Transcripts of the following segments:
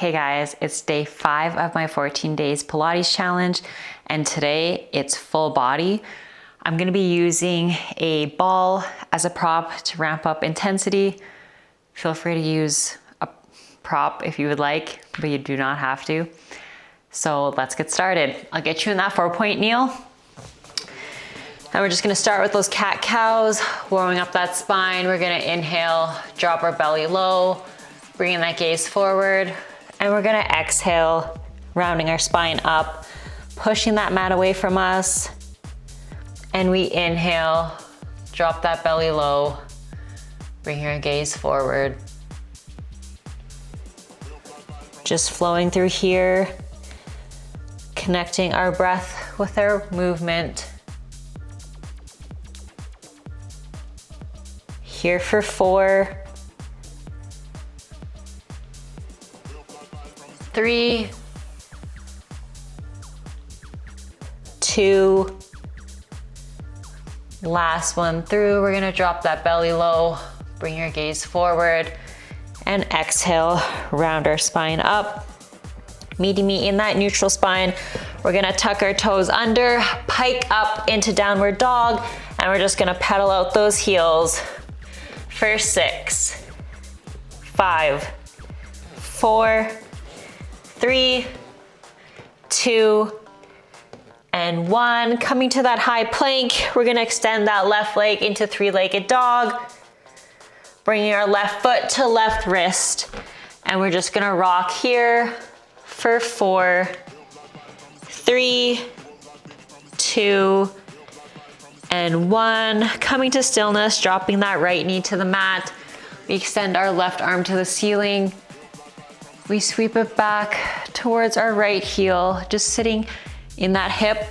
Hey guys, it's day 5 of my 14 days Pilates challenge, and today it's full body. I'm gonna be using a ball as a prop to ramp up intensity. Feel free to use a prop if you would like, but you do not have to. So let's get started. I'll get you in that 4-point kneel. And we're just gonna start with those cat-cows, warming up that spine. We're gonna inhale, drop our belly low, bringing that gaze forward. And we're gonna exhale, rounding our spine up, pushing that mat away from us. And we inhale, drop that belly low, bring your gaze forward. Just flowing through here, connecting our breath with our movement. Here for 4, 3, 2, last one through. We're gonna drop that belly low, bring your gaze forward, and exhale, round our spine up. Meeting me in that neutral spine. We're gonna tuck our toes under, pike up into downward dog, and we're just gonna pedal out those heels for 6, 5, 4, 3, 2, and 1. Coming to that high plank, we're gonna extend that left leg into 3-legged dog, bringing our left foot to left wrist, and we're just gonna rock here for 4, 3, 2, and 1. Coming to stillness, dropping that right knee to the mat. We extend our left arm to the ceiling. We sweep it back towards our right heel, just sitting in that hip.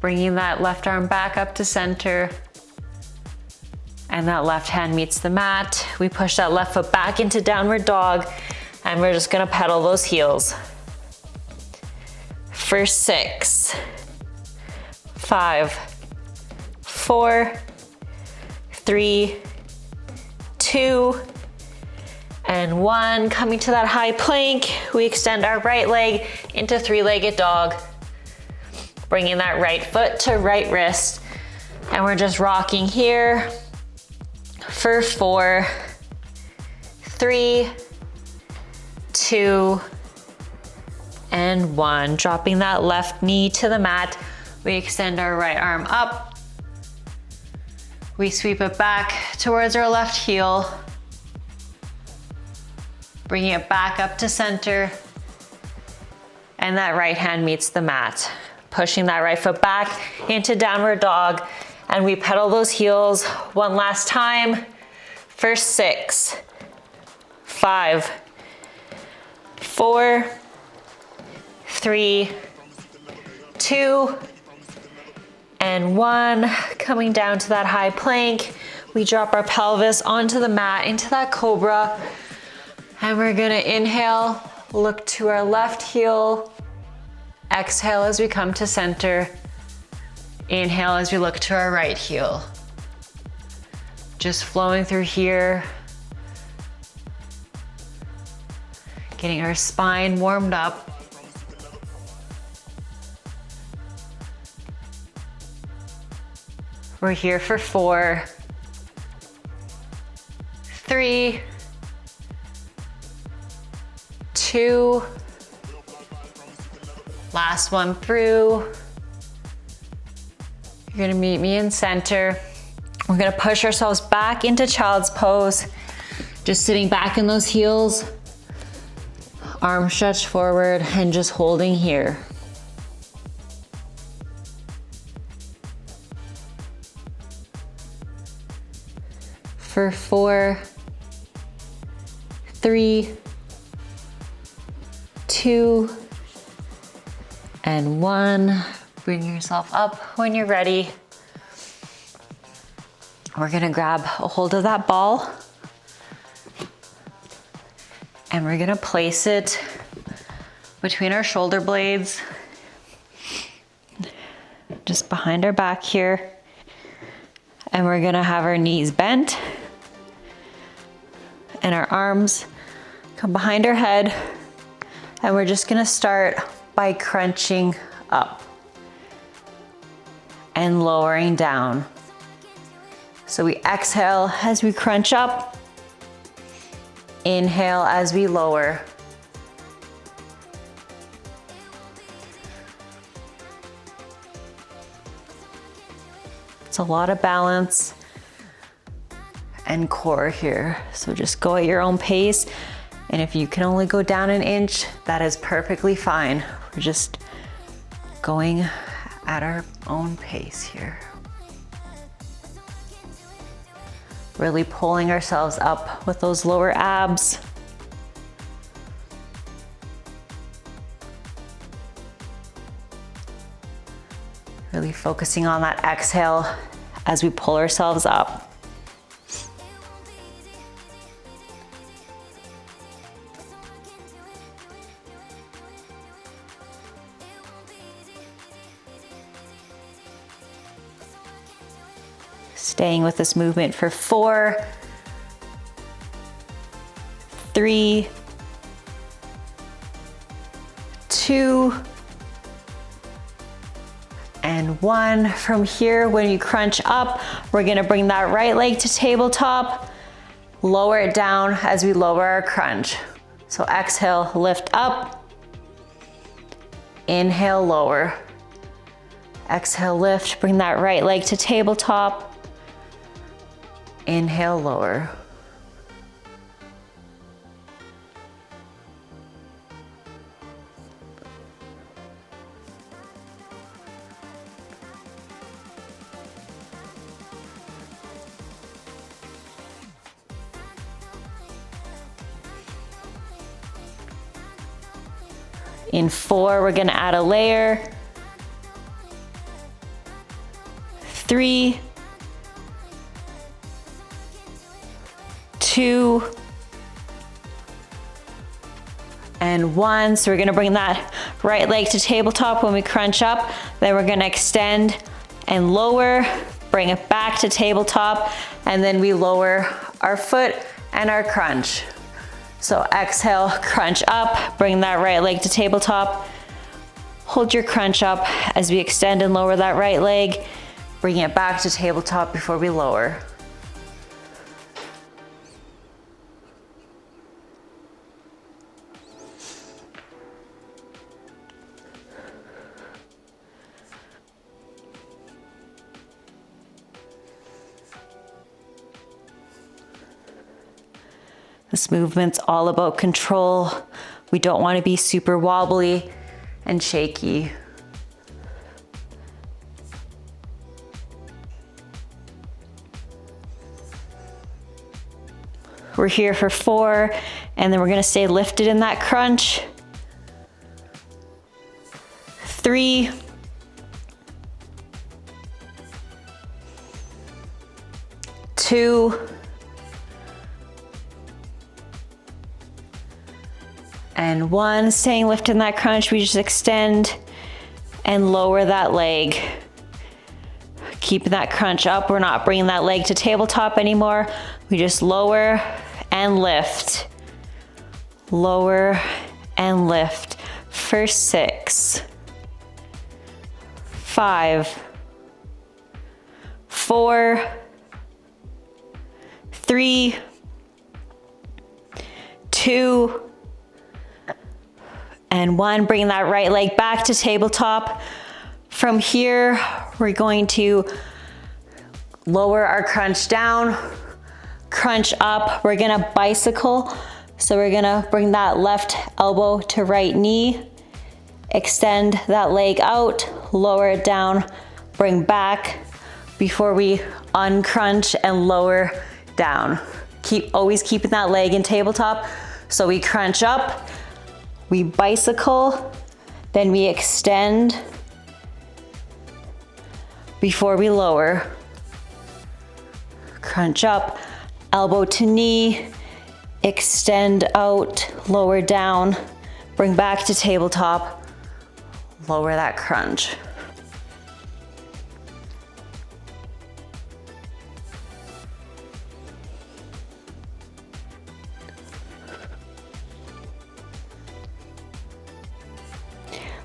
Bringing that left arm back up to center. And that left hand meets the mat. We push that left foot back into downward dog, and we're just gonna pedal those heels. For 6, 5, 4, 3, 2, and 1. Coming to that high plank, we extend our right leg into 3-legged dog, bringing that right foot to right wrist, and we're just rocking here for 4, 3, 2, and 1. Dropping that left knee to the mat. We extend our right arm up. We sweep it back towards our left heel. Bringing it back up to center. And that right hand meets the mat. Pushing that right foot back into downward dog. And we pedal those heels one last time for 6, 5, 4, 3, 2, and 1. Coming down to that high plank, we drop our pelvis onto the mat into that cobra, and we're gonna inhale, look to our left heel, exhale as we come to center, inhale as we look to our right heel. Just flowing through here, getting our spine warmed up. We're here for 4, 3, 2, last one through. You're gonna meet me in center. We're gonna push ourselves back into child's pose, just sitting back in those heels, arms stretched forward, and just holding here. For 4, 3, 2, and 1. Bring yourself up when you're ready. We're gonna grab a hold of that ball, and we're gonna place it between our shoulder blades, just behind our back here. And we're gonna have our knees bent and our arms Come behind our head, and we're just gonna start by crunching up and lowering down. So we exhale as we crunch up, inhale as we lower. It's a lot of balance and core here. So just go at your own pace. And if you can only go down an inch, that is perfectly fine. We're just going at our own pace here. Really pulling ourselves up with those lower abs. Really focusing on that exhale as we pull ourselves up. Staying with this movement for 4, 3, 2, and 1. From here, when you crunch up, we're gonna bring that right leg to tabletop, lower it down as we lower our crunch. So exhale, lift up, inhale, lower. Exhale, lift, bring that right leg to tabletop, inhale, lower. In 4, we're gonna add a layer. 3, 2, and 1. So we're gonna bring that right leg to tabletop when we crunch up. Then we're gonna extend and lower, bring it back to tabletop, and then we lower our foot and our crunch. So exhale, crunch up, bring that right leg to tabletop. Hold your crunch up as we extend and lower that right leg. Bring it back to tabletop before we lower. This movement's all about control. We don't want to be super wobbly and shaky. We're here for 4, and then we're gonna stay lifted in that crunch. 3, 2, and 1. Staying lifted in that crunch, we just extend and lower that leg. Keeping that crunch up, we're not bringing that leg to tabletop anymore. We just lower and lift. Lower and lift. For 6, 5, 4, 3, 2, and 1. Bring that right leg back to tabletop. From here, we're going to lower our crunch down, crunch up. We're gonna bicycle. So we're gonna bring that left elbow to right knee, extend that leg out, lower it down, bring back before we uncrunch and lower down. Always keeping that leg in tabletop. So we crunch up, we bicycle, then we extend before we lower. Crunch up, elbow to knee, extend out, lower down, bring back to tabletop, lower that crunch.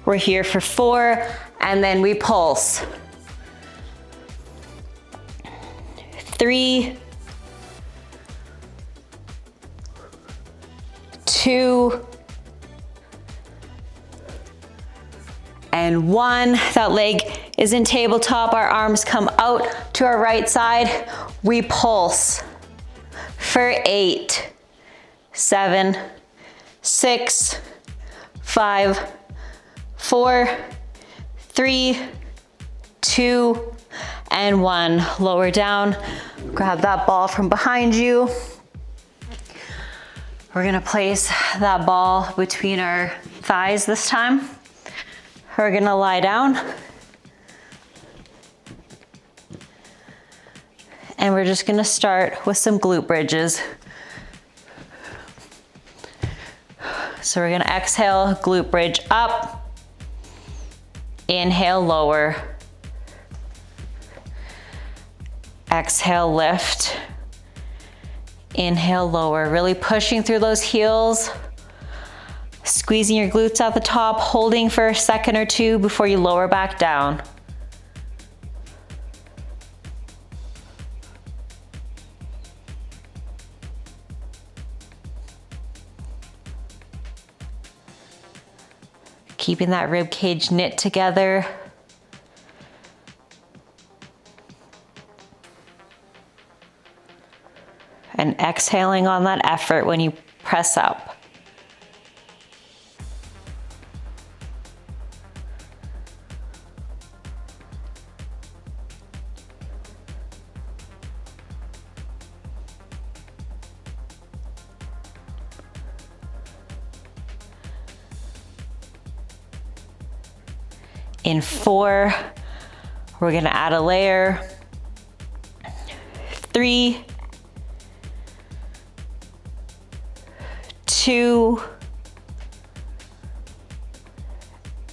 We're here for 4, and then we pulse. 3, 2, and 1. That leg is in tabletop. Our arms come out to our right side. We pulse for 8, 7, 6, 5, 4, 3, 2, and 1. Lower down, grab that ball from behind you. We're gonna place that ball between our thighs this time. We're gonna lie down. And we're just gonna start with some glute bridges. So we're gonna exhale, glute bridge up. Inhale, lower. Exhale, lift. Inhale, lower. Really pushing through those heels. Squeezing your glutes at the top, holding for a second or two before you lower back down. Keeping that rib cage knit together. And exhaling on that effort when you press up. In 4, we're gonna add a layer. 3, 2,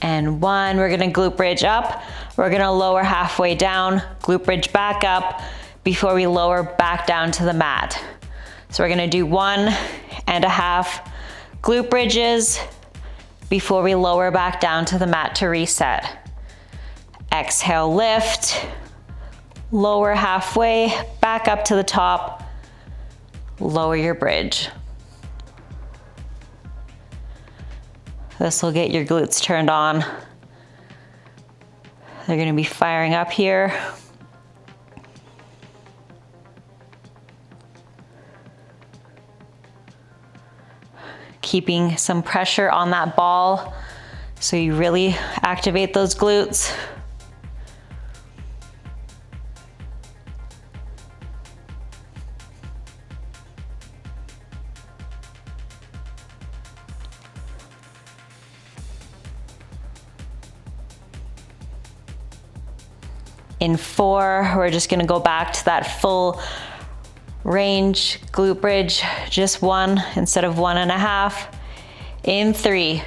and 1. We're gonna glute bridge up. We're gonna lower halfway down, glute bridge back up before we lower back down to the mat. So we're gonna do 1.5 glute bridges before we lower back down to the mat to reset. Exhale, lift, lower halfway, back up to the top, lower your bridge. This will get your glutes turned on. They're gonna be firing up here. Keeping some pressure on that ball so you really activate those glutes. In 4, we're just gonna go back to that full range glute bridge, just 1 instead of 1.5. In 3,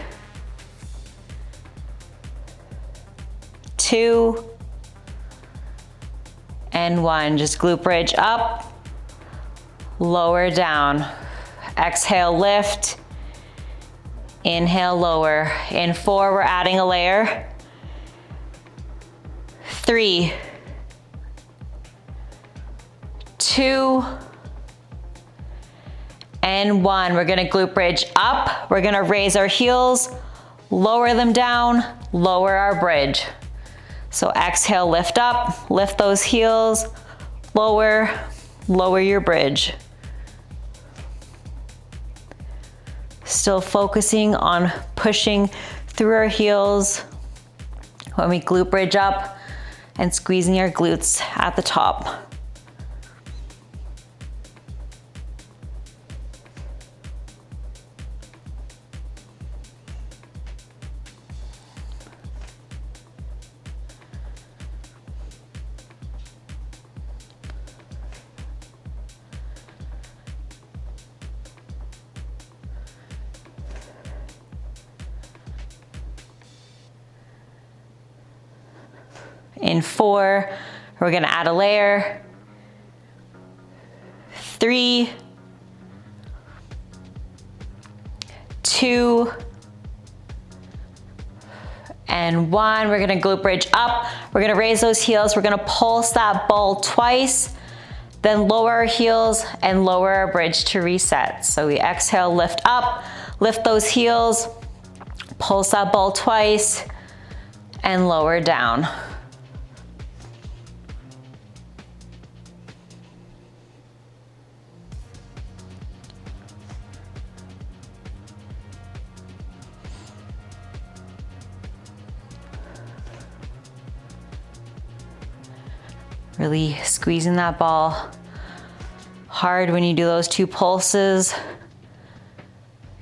2, and 1. Just glute bridge up, lower down. Exhale, lift. Inhale, lower. In 4, we're adding a layer. 3, 2, and 1. We're gonna glute bridge up. We're gonna raise our heels, lower them down, lower our bridge. So exhale, lift up, lift those heels, lower, lower your bridge. Still focusing on pushing through our heels when we glute bridge up and squeezing our glutes at the top. In 4, we're gonna add a layer. 3, 2, and 1. We're gonna glute bridge up. We're gonna raise those heels. We're gonna pulse that ball twice, then lower our heels and lower our bridge to reset. So we exhale, lift up, lift those heels, pulse that ball twice, and lower down. Really squeezing that ball hard when you do those 2 pulses.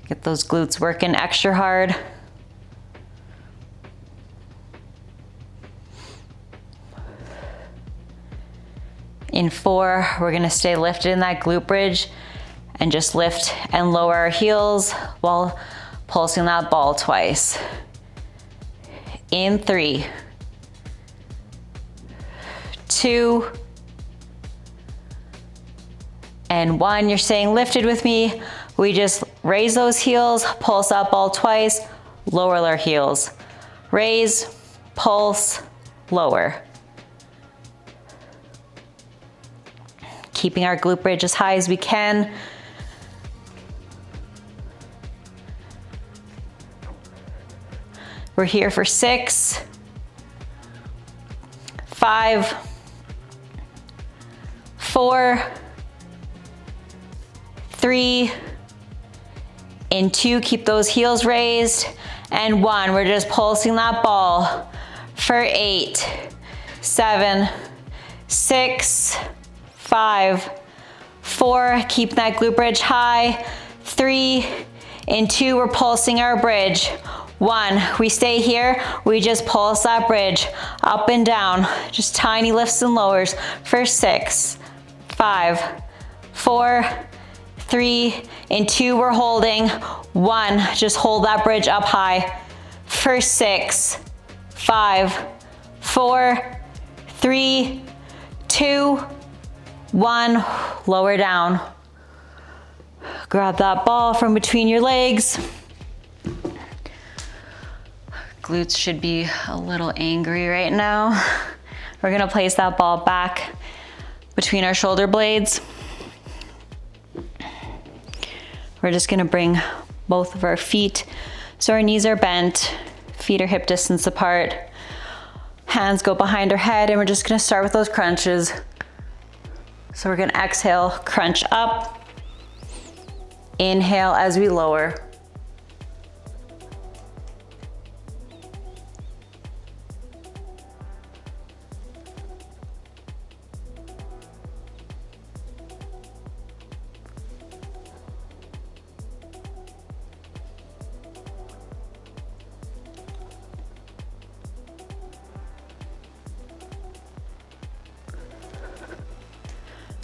Get those glutes working extra hard. In 4, we're gonna stay lifted in that glute bridge and just lift and lower our heels while pulsing that ball twice. In 3, 2, and 1. You're staying lifted with me. We just raise those heels, pulse that ball twice, lower our heels. Raise, pulse, lower. Keeping our glute bridge as high as we can. We're here for 6, 5, 4, 3, and 2. Keep those heels raised. And 1, we're just pulsing that ball for 8, 7, 6, 5, 4, keep that glute bridge high. 3, and 2, we're pulsing our bridge. 1, we stay here, we just pulse that bridge up and down, just tiny lifts and lowers for 6, 5, 4, 3, and 2, we're holding. 1, just hold that bridge up high for 6, 5, 4, 3, 2, 1, lower down. Grab that ball from between your legs. Glutes should be a little angry right now. We're gonna place that ball back between our shoulder blades. We're just gonna bring both of our feet so our knees are bent, feet are hip distance apart, hands go behind our head, and we're just gonna start with those crunches. So we're gonna exhale, crunch up, inhale as we lower.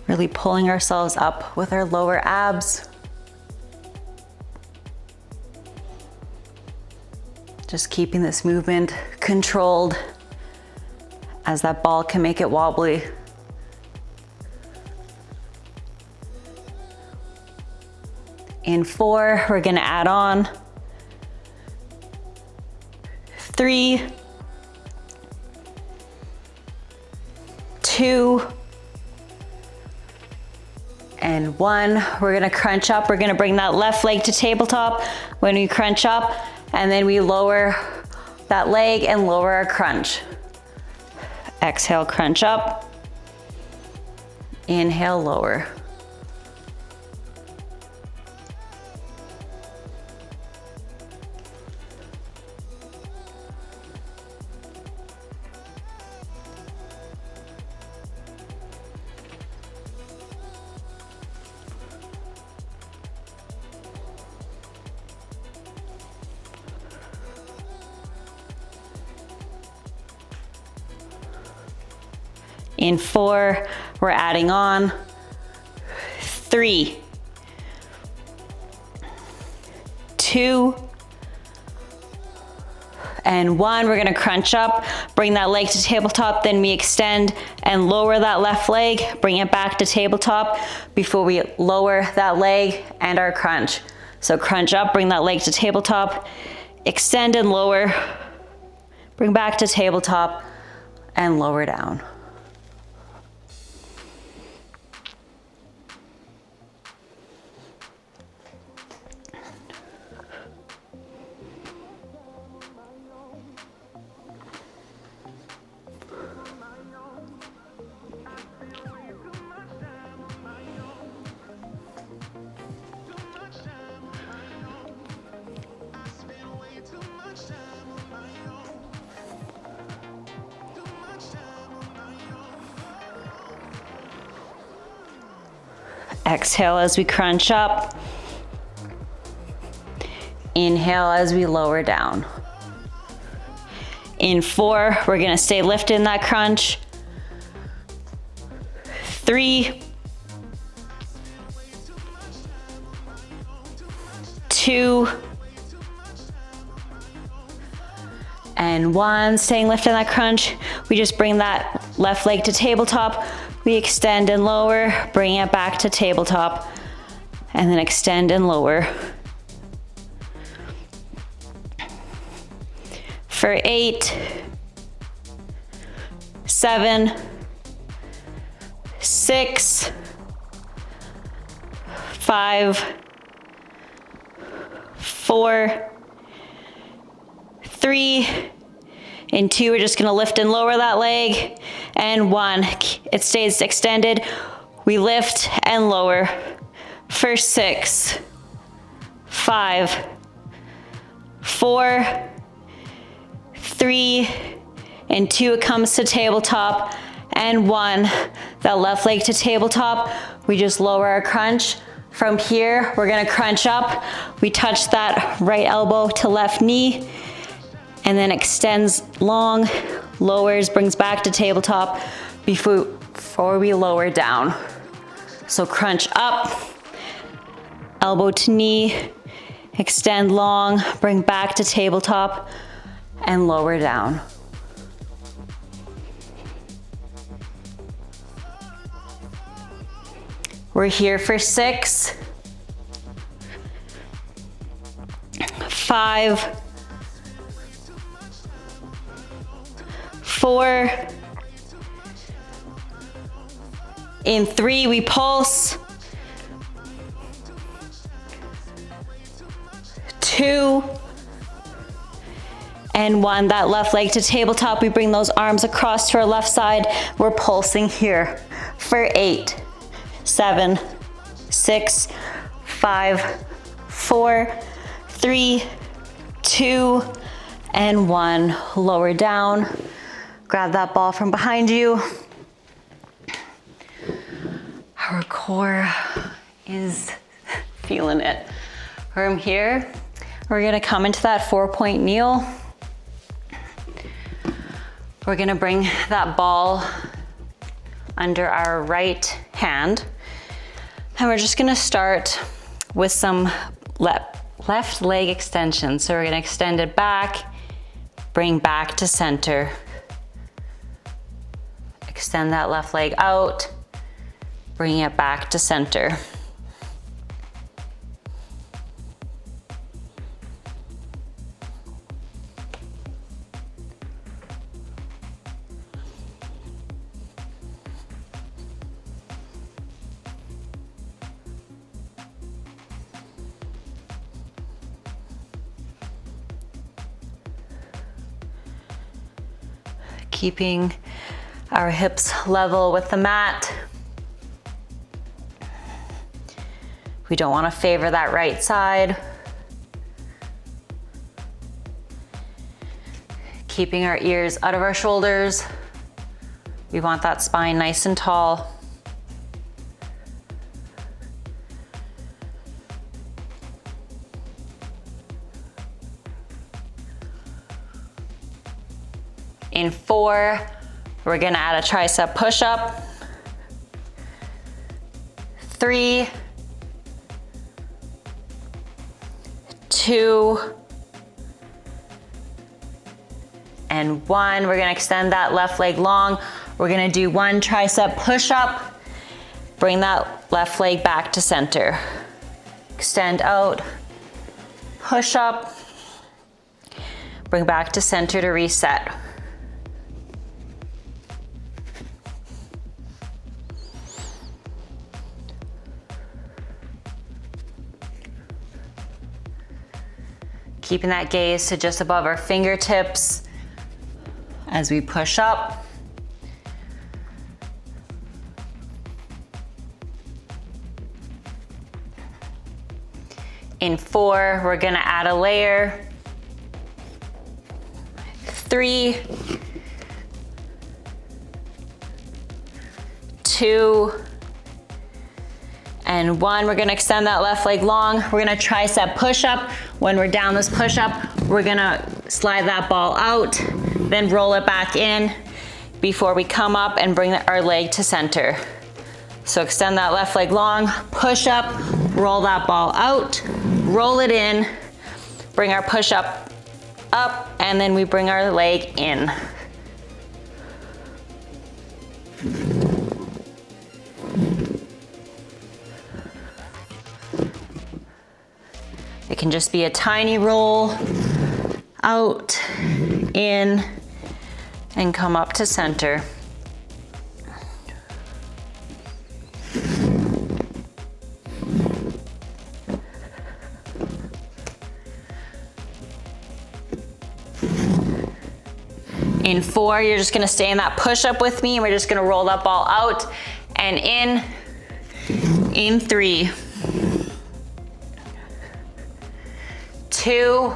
Really pulling ourselves up with our lower abs. Just keeping this movement controlled as that ball can make it wobbly. In 4, we're gonna add on 3, 2, and 1. We're gonna crunch up. We're gonna bring that left leg to tabletop when we crunch up, and then we lower that leg and lower our crunch. Exhale, crunch up. Inhale, lower. In 4, we're adding on 3, 2, and 1. We're gonna crunch up, bring that leg to tabletop, then we extend and lower that left leg, bring it back to tabletop before we lower that leg and our crunch. So crunch up, bring that leg to tabletop, extend and lower, bring back to tabletop, and lower down. Exhale as we crunch up. Inhale as we lower down. In 4, we're gonna stay lifted in that crunch. 3, 2, and 1. Staying lifted in that crunch. We just bring that left leg to tabletop. We extend and lower, bring it back to tabletop, and then extend and lower. For 8, 7, 6, 5, 4, 3, and 2, we're just gonna lift and lower that leg. And 1, it stays extended. We lift and lower. For 6, 5, 4, 3, and 2, it comes to tabletop. And 1, that left leg to tabletop. We just lower our crunch. From here, we're gonna crunch up. We touch that right elbow to left knee, and then extends long, lowers, brings back to tabletop before we lower down. So crunch up, elbow to knee, extend long, bring back to tabletop, and lower down. We're here for 6, 5, 4, in 3, we pulse, 2, and 1, that left leg to tabletop. We bring those arms across to our left side. We're pulsing here for 8, 7, 6, 5, 4, 3, 2, and 1. Lower down. Grab that ball from behind you. Our core is feeling it. From here, we're gonna come into that 4-point kneel. We're gonna bring that ball under our right hand. And we're just gonna start with some left leg extension. So we're gonna extend it back, bring back to center. Extend that left leg out, bring it back to center. Keeping our hips level with the mat. We don't want to favor that right side. Keeping our ears out of our shoulders. We want that spine nice and tall. In 4, we're gonna add a tricep push-up. 3, 2, and 1. We're gonna extend that left leg long. We're gonna do 1 tricep push-up. Bring that left leg back to center. Extend out, push up. Bring back to center to reset. Keeping that gaze to just above our fingertips as we push up. In 4, we're gonna add a layer. 3, 2, and 1. We're gonna extend that left leg long. We're gonna tricep push up. When we're down this push up, we're gonna slide that ball out, then roll it back in before we come up and bring our leg to center. So extend that left leg long, push up, roll that ball out, roll it in, bring our push up, and then we bring our leg in. It can just be a tiny roll, out, in, and come up to center. In 4, you're just gonna stay in that push up with me, and we're just gonna roll that ball out and in 3, 2,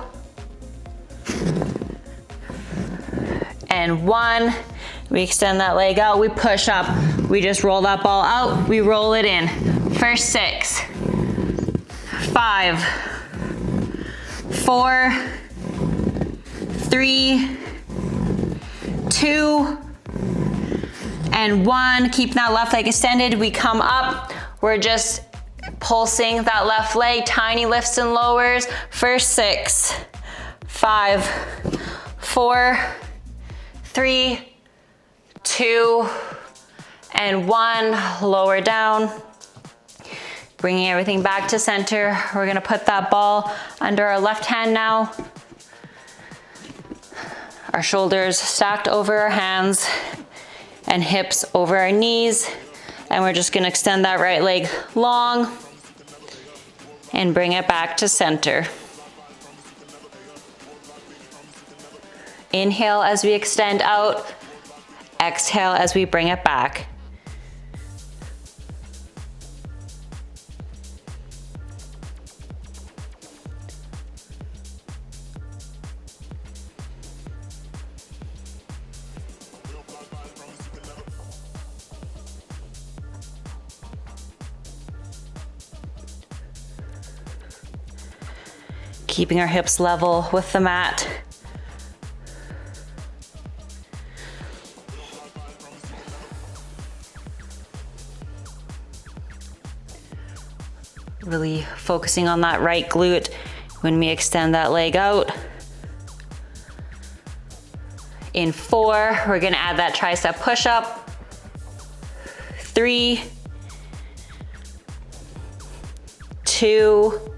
and 1. We extend that leg out, we push up, we just roll that ball out, we roll it in. For 6, 5, 4, 3, 2, and 1. Keep that left leg extended. We come up. We're just pulsing that left leg, tiny lifts and lowers. For 6, 5, 4, 3, 2, and 1. Lower down. Bringing everything back to center. We're gonna put that ball under our left hand now. Our shoulders stacked over our hands and hips over our knees. And we're just gonna extend that right leg long and bring it back to center. Inhale as we extend out. Exhale as we bring it back. Keeping our hips level with the mat. Really focusing on that right glute when we extend that leg out. In 4, we're gonna add that tricep push-up. 3, 2,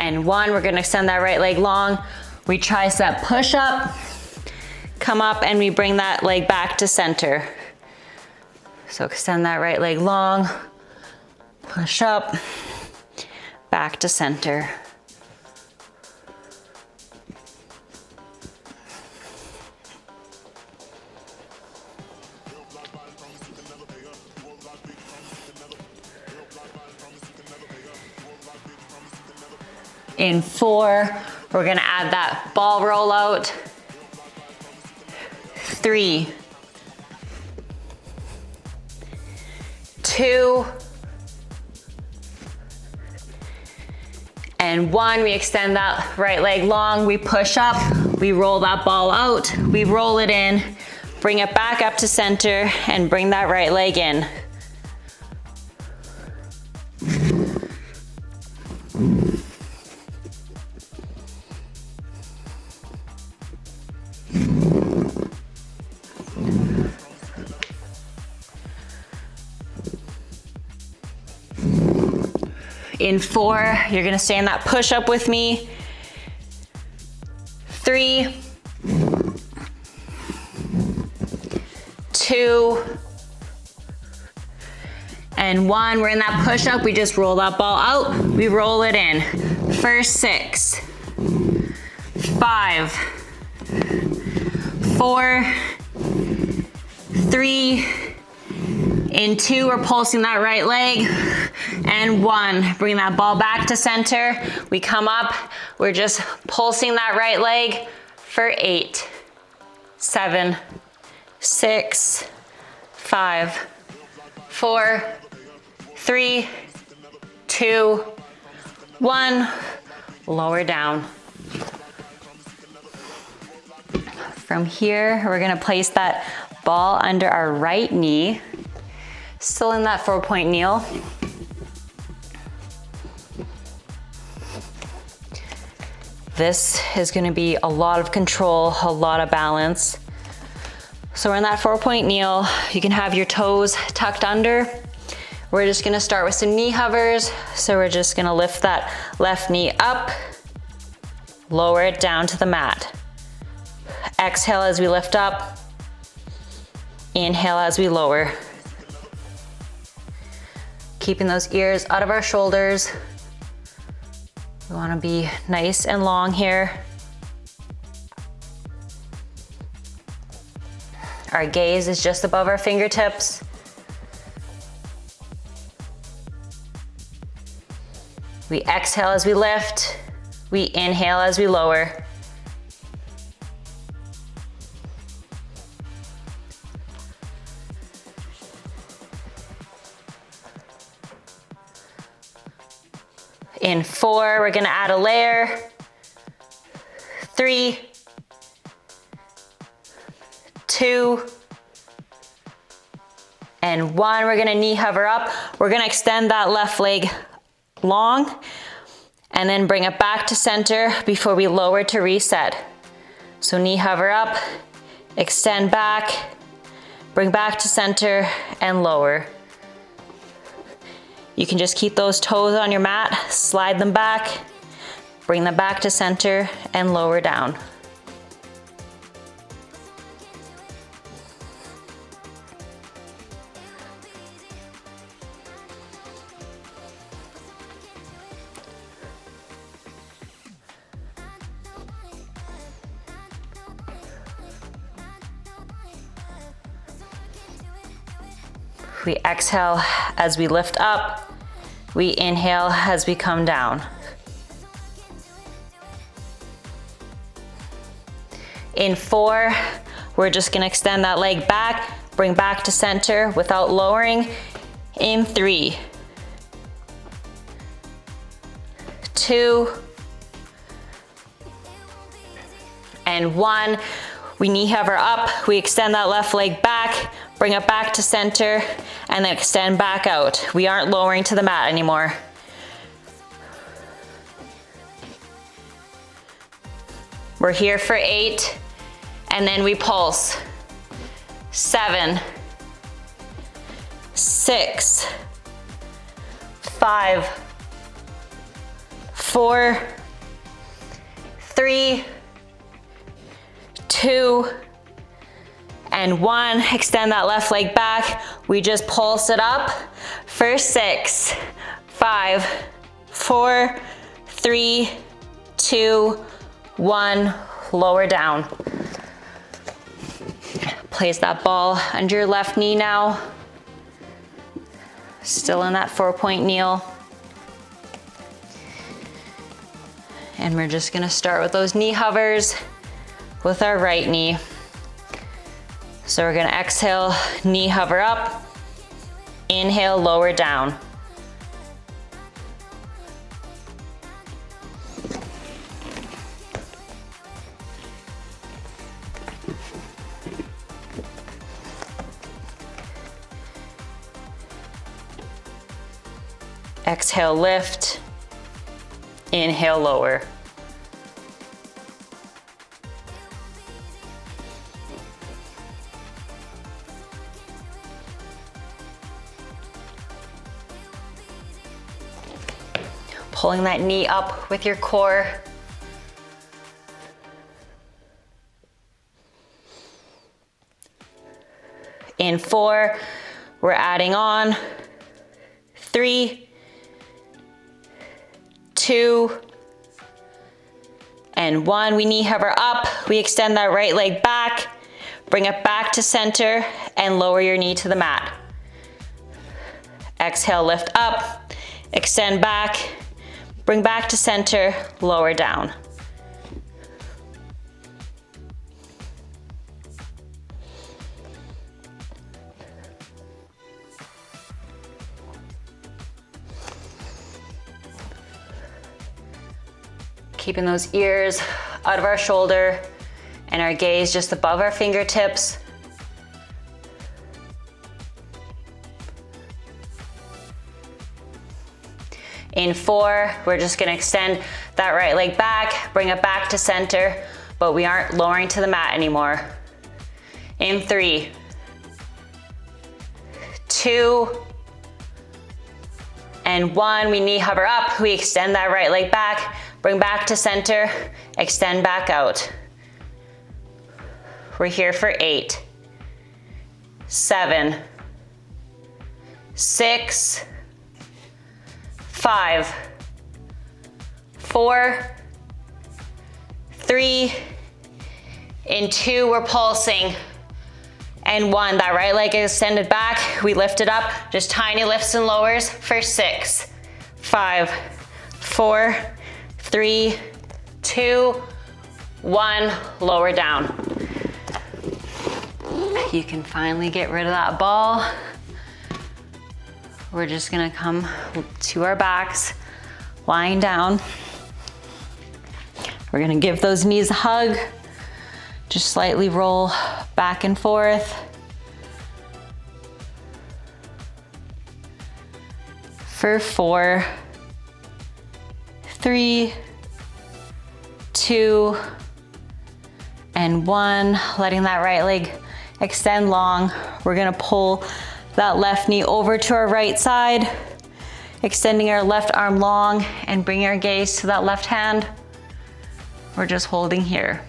and 1. We're gonna extend that right leg long. We tricep push up, come up, and we bring that leg back to center. So extend that right leg long, push up, back to center. In 4, we're gonna add that ball roll out. 3, 2, and 1. We extend that right leg long, we push up, we roll that ball out, we roll it in, bring it back up to center, and bring that right leg in. In 4, you're gonna stay in that push up with me. 3, 2, and 1. We're in that push up. We just roll that ball out. We roll it in. First 6, 5, 4, 3, in 2, we're pulsing that right leg, and 1. Bring that ball back to center. We come up, we're just pulsing that right leg for 8, 7, 6, 5, 4, 3, 2, 1. Lower down. From here, we're gonna place that ball under our right knee, still in that 4-point kneel. This is gonna be a lot of control, a lot of balance. So we're in that 4-point kneel. You can have your toes tucked under. We're just gonna start with some knee hovers. So we're just gonna lift that left knee up, lower it down to the mat. Exhale as we lift up. Inhale as we lower. Keeping those ears out of our shoulders. We wanna be nice and long here. Our gaze is just above our fingertips. We exhale as we lift. We inhale as we lower. In 4, we're gonna add a layer. 3, 2, and 1. We're gonna knee hover up. We're gonna extend that left leg long and then bring it back to center before we lower to reset. So knee hover up, extend back, bring back to center and lower. You can just keep those toes on your mat, slide them back, bring them back to center and lower down. We exhale as we lift up. We inhale as we come down. In 4, we're just gonna extend that leg back, bring back to center without lowering. In 3, 2, and 1. We knee hover up, we extend that left leg back, bring it back to center, and then extend back out. We aren't lowering to the mat anymore. We're here for 8, and then we pulse. 7, 6, 5, 4, 3, 2, and 1. Extend that left leg back. We just pulse it up for 6, 5, 4, 3, 2, 1. Lower down. Place that ball under your left knee now. Still in that 4-point kneel. And we're just gonna start with those knee hovers with our right knee. So we're gonna exhale, knee hover up, inhale, lower down. Exhale, lift, inhale, lower. Pulling that knee up with your core. In 4, we're adding on. 3, 2, and 1. We knee hover up. We extend that right leg back. Bring it back to center and lower your knee to the mat. Exhale, lift up, extend back, bring back to center, lower down. Keeping those ears out of our shoulder and our gaze just above our fingertips. In 4, we're just gonna extend that right leg back, bring it back to center, but we aren't lowering to the mat anymore. In 3, 2, and 1, we knee hover up, we extend that right leg back, bring back to center, extend back out. We're here for 8, 7, 6, 5, 4, 3, in 2, we're pulsing, and 1, that right leg is extended back, we lift it up, just tiny lifts and lowers for 6, 5, 4, 3, 2, 1, lower down. You can finally get rid of that ball. We're just gonna come to our backs, lying down. We're gonna give those knees a hug. Just slightly roll back and forth. For 4, 3, 2, and 1. Letting that right leg extend long. We're gonna pull that left knee over to our right side, extending our left arm long and bringing our gaze to that left hand. We're just holding here.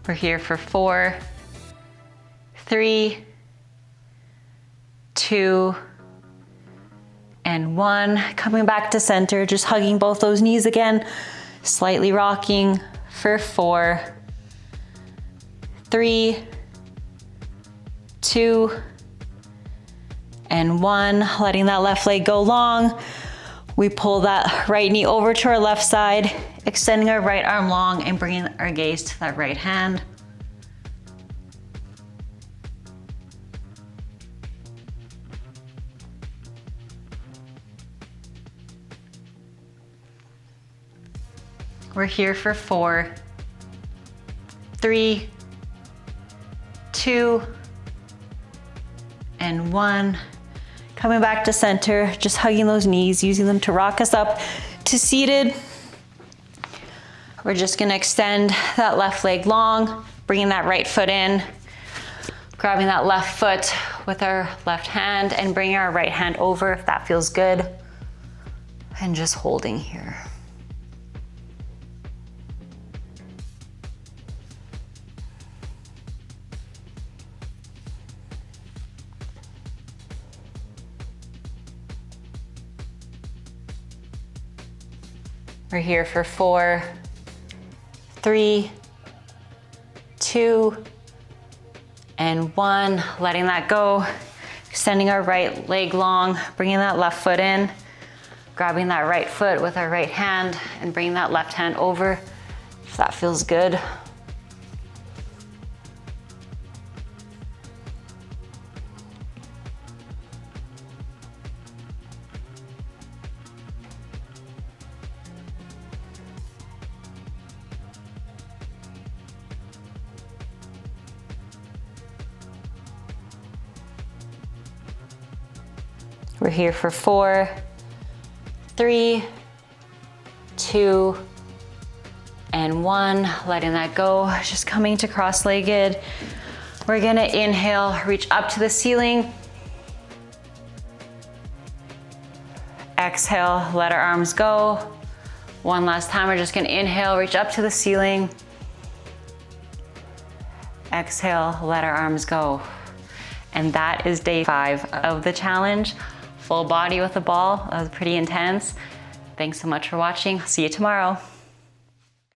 We're here for 4, 3, 2, and 1. Coming back to center, just hugging both those knees again, slightly rocking for 4, 3, 2, and 1. Letting that left leg go long. We pull that right knee over to our left side, extending our right arm long and bringing our gaze to that right hand. We're here for 4, 3, 2, and 1. Coming back to center, just hugging those knees, using them to rock us up to seated. We're just gonna extend that left leg long, bringing that right foot in, grabbing that left foot with our left hand and bringing our right hand over if that feels good, and just holding here. We're here for 4, 3, 2, and 1. Letting that go. Extending our right leg long, bringing that left foot in, grabbing that right foot with our right hand and bringing that left hand over if that feels good. We're here for 4, 3, 2, and 1. Letting that go, just coming to cross-legged. We're gonna inhale, reach up to the ceiling. Exhale, let our arms go. One last time, we're just gonna inhale, reach up to the ceiling. Exhale, let our arms go. And that is day 5 of the challenge. Full body with the ball, that was pretty intense. Thanks so much for watching. See you tomorrow.